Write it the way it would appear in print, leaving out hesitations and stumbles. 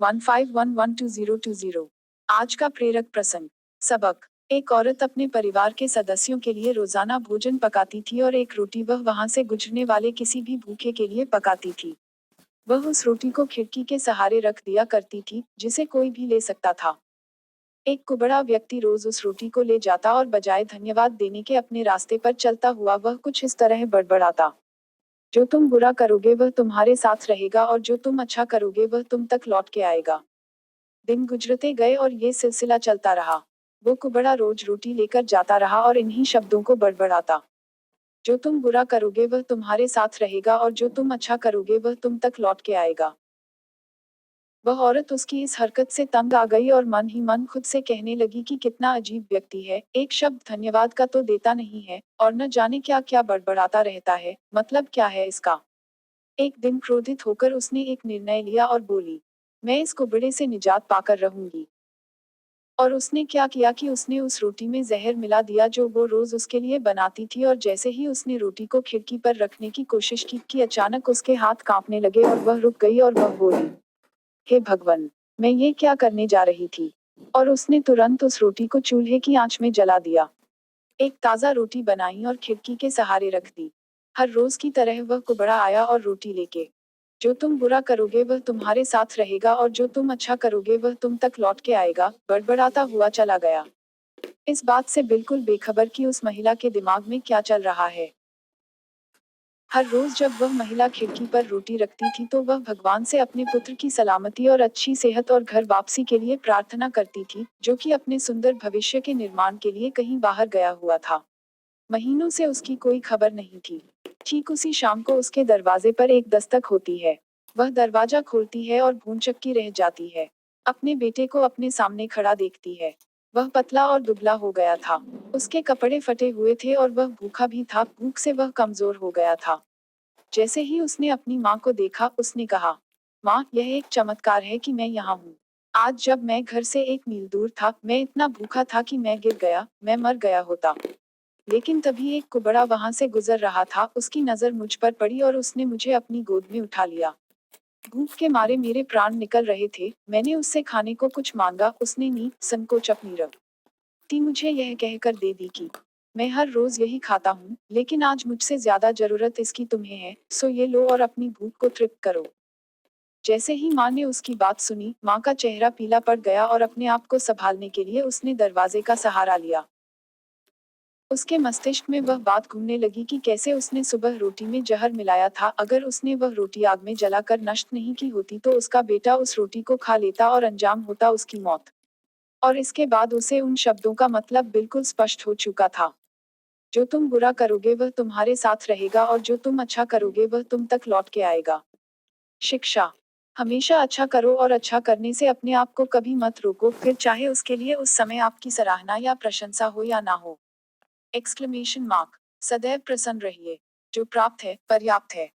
15112020। आज का प्रेरक प्रसंग। सबक। एक औरत अपने परिवार के सदस्यों के लिए रोजाना भोजन पकाती थी और एक रोटी वह वहां से गुजरने वाले किसी भी भूखे के लिए पकाती थी। वह उस रोटी को खिड़की के सहारे रख दिया करती थी, जिसे कोई भी ले सकता था। एक कुबड़ा व्यक्ति रोज उस रोटी को ले जाता और बजाय धन्यवाद देने के अपने रास्ते पर चलता हुआ वह कुछ इस तरह बड़बड़ाता। जो तुम बुरा करोगे वह तुम्हारे साथ रहेगा और जो तुम अच्छा करोगे वह तुम तक लौट के आएगा। दिन गुजरते गए और ये सिलसिला चलता रहा। वो कुबड़ा रोज रोटी लेकर जाता रहा और इन्हीं शब्दों को बड़बड़ाता। जो तुम बुरा करोगे वह तुम्हारे साथ रहेगा और जो तुम अच्छा करोगे वह तुम तक लौट के आएगा। वह औरत उसकी इस हरकत से तंग आ गई और मन ही मन खुद से कहने लगी कि कितना अजीब व्यक्ति है, एक शब्द धन्यवाद का तो देता नहीं है, और न जाने क्या क्या बड़बड़ाता रहता है, मतलब क्या है इसका। एक दिन क्रोधित होकर उसने एक निर्णय लिया और बोली, मैं इस कुबड़े से निजात पाकर रहूंगी। और उसने क्या किया कि उसने उस रोटी में जहर मिला दिया जो वो रोज उसके लिए बनाती थी, और जैसे ही उसने रोटी को खिड़की पर रखने की कोशिश की कि अचानक उसके हाथ कांपने लगे और वह रुक गई और वह बोली, हे भगवान, मैं ये क्या करने जा रही थी। और उसने तुरंत उस रोटी को चूल्हे की आंच में जला दिया। एक ताजा रोटी बनाई और खिड़की के सहारे रख दी। हर रोज की तरह वह कुबड़ा आया और रोटी लेके। जो तुम बुरा करोगे वह तुम्हारे साथ रहेगा और जो तुम अच्छा करोगे वह तुम तक लौट के आएगा, बड़बड़ाता हुआ चला गया। इस बात से बिल्कुल बेखबर कि उस महिला के दिमाग में क्या चल रहा है। हर रोज जब वह महिला खिड़की पर रोटी रखती थी तो वह भगवान से अपने पुत्र की सलामती और अच्छी सेहत और घर वापसी के लिए प्रार्थना करती थी, जो कि अपने सुंदर भविष्य के निर्माण के लिए कहीं बाहर गया हुआ था। महीनों से उसकी कोई खबर नहीं थी। ठीक उसी शाम को उसके दरवाजे पर एक दस्तक होती है। वह दरवाजा खोलती है और भूनचक्की रह जाती है। अपने बेटे को अपने सामने खड़ा देखती है। वह पतला और दुबला हो गया था। उसके कपड़े फटे हुए थे और वह भूखा भी था, भूख से वह कमजोर हो गया था। जैसे ही उसने अपनी माँ को देखा, उसने कहा, माँ, यह एक चमत्कार है कि मैं यहाँ हूँ। आज जब मैं घर से 1 मील दूर था, मैं इतना भूखा था कि मैं गिर गया, मैं मर गया होता। लेकिन तभी एक कुबड़ा वहां से गुजर रहा था, उसकी नजर मुझ पर पड़ी और उसने मुझे अपनी गोद में उठा लिया। भूख के मारे मेरे प्राण निकल रहे थे, मैंने उससे खाने को कुछ मांगा, उसने नी संकोच अपनी रक्ति मुझे यह कहकर दे दी कि मैं हर रोज यही खाता हूँ, लेकिन आज मुझसे ज्यादा जरूरत इसकी तुम्हें है, सो ये लो और अपनी भूख को तृप्त करो। जैसे ही माँ ने उसकी बात सुनी, माँ का चेहरा पीला पड़ गया और अपने आप को संभालने के लिए उसने दरवाजे का सहारा लिया। उसके मस्तिष्क में वह बात घूमने लगी कि कैसे उसने सुबह रोटी में जहर मिलाया था। अगर उसने वह रोटी आग में जलाकर नष्ट नहीं की होती तो उसका बेटा उस रोटी को खा लेता और अंजाम होता उसकी मौत। और इसके बाद उसे उन शब्दों का मतलब बिल्कुल स्पष्ट हो चुका था। जो तुम बुरा करोगे वह तुम्हारे साथ रहेगा और जो तुम अच्छा करोगे वह तुम तक लौट के आएगा। शिक्षा। हमेशा अच्छा करो और अच्छा करने से अपने आप को कभी मत रोको, फिर चाहे उसके लिए उस समय आपकी सराहना या प्रशंसा हो या ना हो। Exclamation mark. सदैव प्रसन्न रहिए। जो प्राप्त है पर्याप्त है।